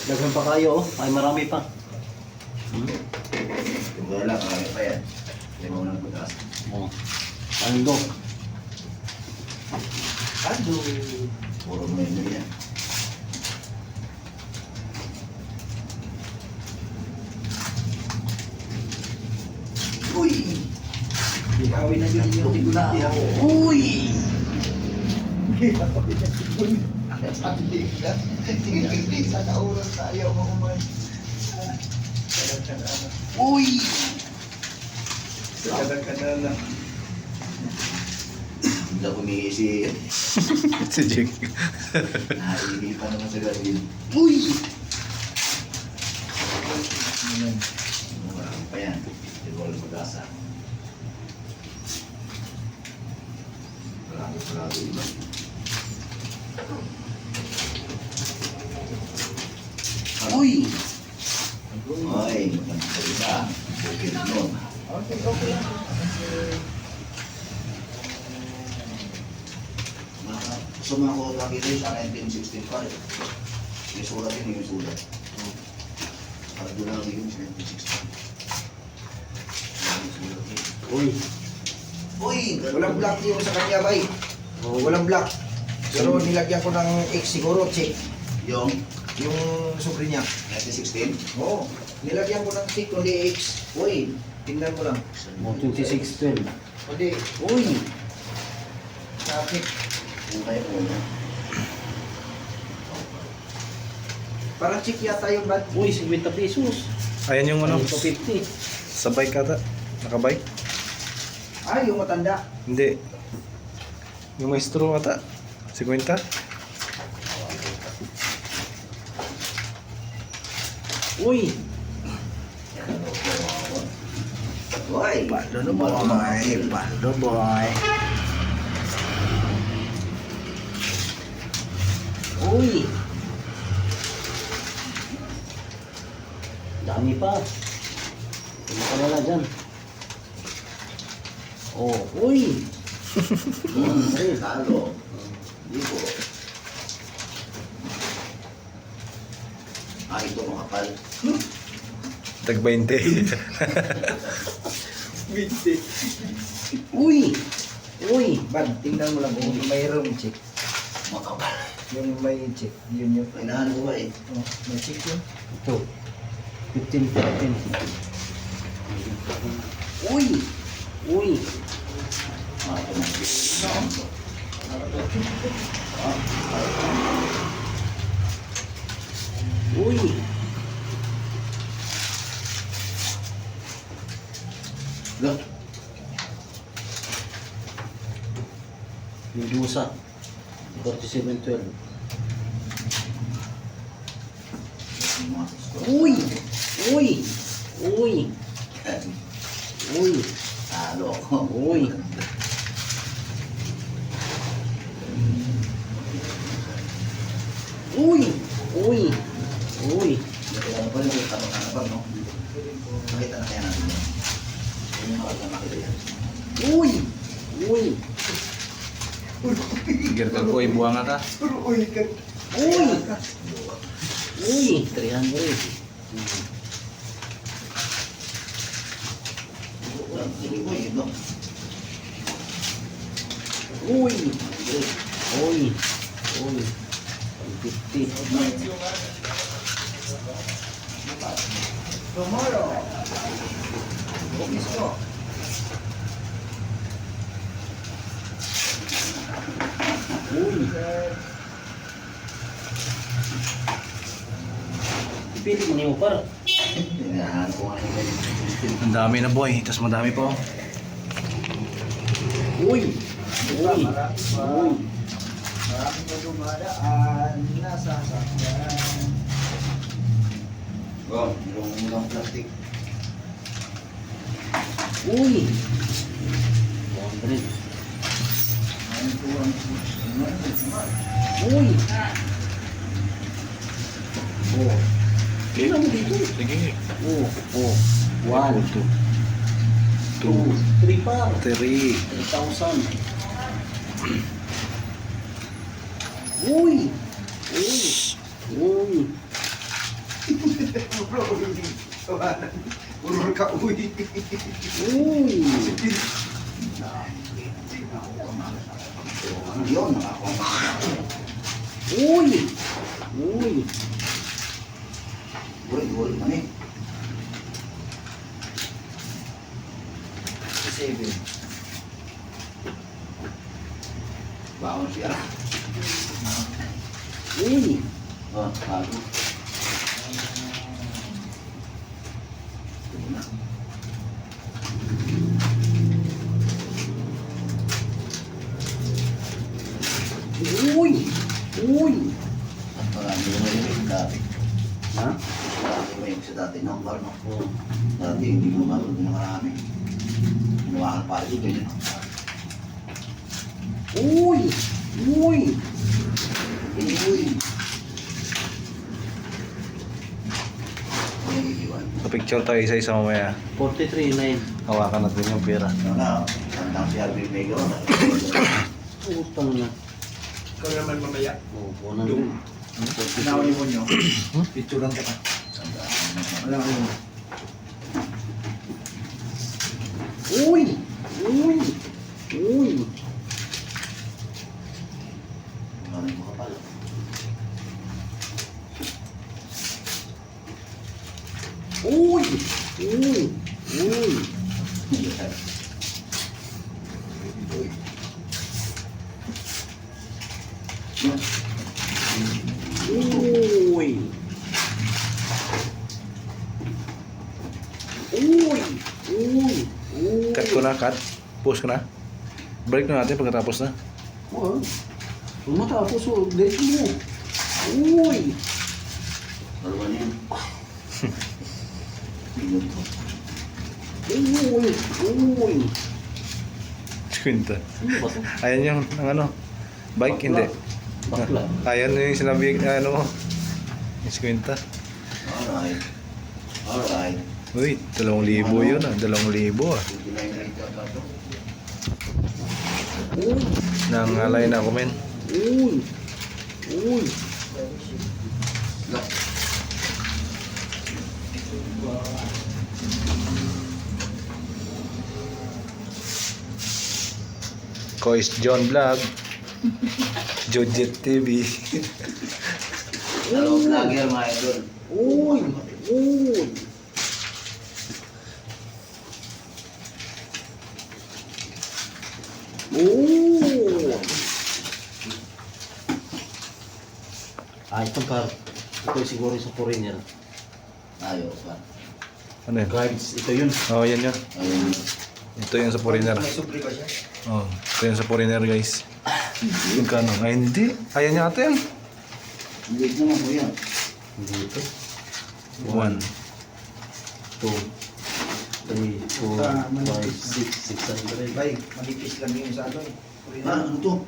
Daghan pa kayo, oh. Ay marami pa. Wala, marami pa yan. Hindi mo nang butas. Oh. Ando. Ando. Puro mo yun yan. Uy! Ihawin na yun yung tigula. Uy! Sa kauran tayo maumay. Uy! Sa kanal-kanal. Hindi ako umiisi. Si Jake. Nakikita naman sa gawin. Uy! Marami pa yan. Hindi ko alam mag-asa. Marami iba. Uy! Uy! Magsalita. Bukid mo. Okay lang. Sumako lagi rin sa 1965. May sulat yun, may sulat. Para doon lang yun sa 1965. Uy. Uy, walang black yung sa kanya, bay. Oh, walang black. Pero nilagyan ko ng X siguro, check. Yung Yung sobre niya. 1916. Oo. Nilagyan ko ng check, kundi X. Uy, tingnan mo lang. Oh, 2612. Kundi, Uy. traffic. Yung kayo muna. Parang check yata yung bad. Uy, 50 pesos. Ayan yung ano, Ano? 50. sa bike ata. Nakabike? Ah, yung matanda. Hindi. Yung maestro ata. 50? Uy. Uy! Paldo no boy. Paldo boy. Uy. Dami pa. Hindi ka wala dyan. Oh, uy. Ay, talo. Hindi po. Ah, ito makapal. Tag 20. Uy. Uy. Bad, tingnan mo lang kung mayroong check. Makapal. Yung may check, yun yung... May nahan ko ba eh. Oh, may check yun. Ito. 15, 14. Uy. Uy. Ah, ito na. Uy. Look. Medusa. 4712. Uy. Uy. Uy. Uy. Talo. Uy. Uy. Uy. Uy. Ano pa rin yung kapag-kapag, no? Nakita na kaya natin yun. Yun yung makita yan. Uy. Uy. Girgal ko ay buwang ata. Uy, ka... Uy. Uy. 300. Sige po, yun, no? Uy. Uy. Uy. 50. Tomorrow. Office ko. Uy. Pili mo niyo par. Hinahan ko nga yung Ang dami na boy. Tapos madami pa. Uy. Uy. Uy. Maraming na dumadaan na sasakyan. Go, yung mulang plastic. Uy. 100. Uy. Oh. Tingnan mo dito. Sige. Oh. Oh. 1, 2, 3 par. 3. 3,000. Uy. Uy. Uy. Puro ka uwi. Uy! Yun, nakakuha. Uy! Uy! Gol, mani. 7. Baon siya. Uy! Oh, bago. Uy! Uy! At marami mo yung dati. Ha? Marami mo yung sa dati number, no? Oh. Dati hindi mo marunong na marami. Ginawa ka pa rin ito yun. Uy! Uy! Uy! Naiiwan. Picture tayo isa-isa mamaya. 43.9. Hawakan natin yung pera. Ano na, tandang si Alvin Mayo. Utang na. Ikaw naman mamaya. Oh, punan din. Nawali mo nyo. Picturean ka pa. Wala ka yun. Uy! Uy! Uy! Maraming mo kapal. Uy! Uy! Uy! Uy! Uy! Uy! Uy! Cut ko na, cut. Post ko na. Break na natin pagkatapos na. Oh, kung matapos, oh, date mo. Uy! Dalawa na yan. Tingnan ko. Uy! Uy! Kwenta. Ano ba ito? Ayan yung, ang ano, bike, hindi. Bakla. Ayan yung sinabi, ano mo. Yung kwenta. Alright. Alright. Uy, 2,000 yun ah. 2,000 ah. 29 rate yata ito. Uy! Nangalay na ako, men. Uy! Uy! Lock. Kois John Vlog. Jojet TV. Dalawang vlogger mga idol. Uy! Uy! Uy! Ah, ito par. Ito siguro sa foreigner. Ayaw pa. Ano yun? Guides, ito yun. Oh, yan yun. Ayun. Ito yun sa foreigner. May supli ba siya? Oh, ito yun sa foreigner, guys. Yung kano. Ay, hindi. Ayan yata yan. Hindi naman po yan. Dito. 1. 2, 3, 4, 5, 6, 600. Bay, manipis lang yun sa ano eh. Ah, ano to?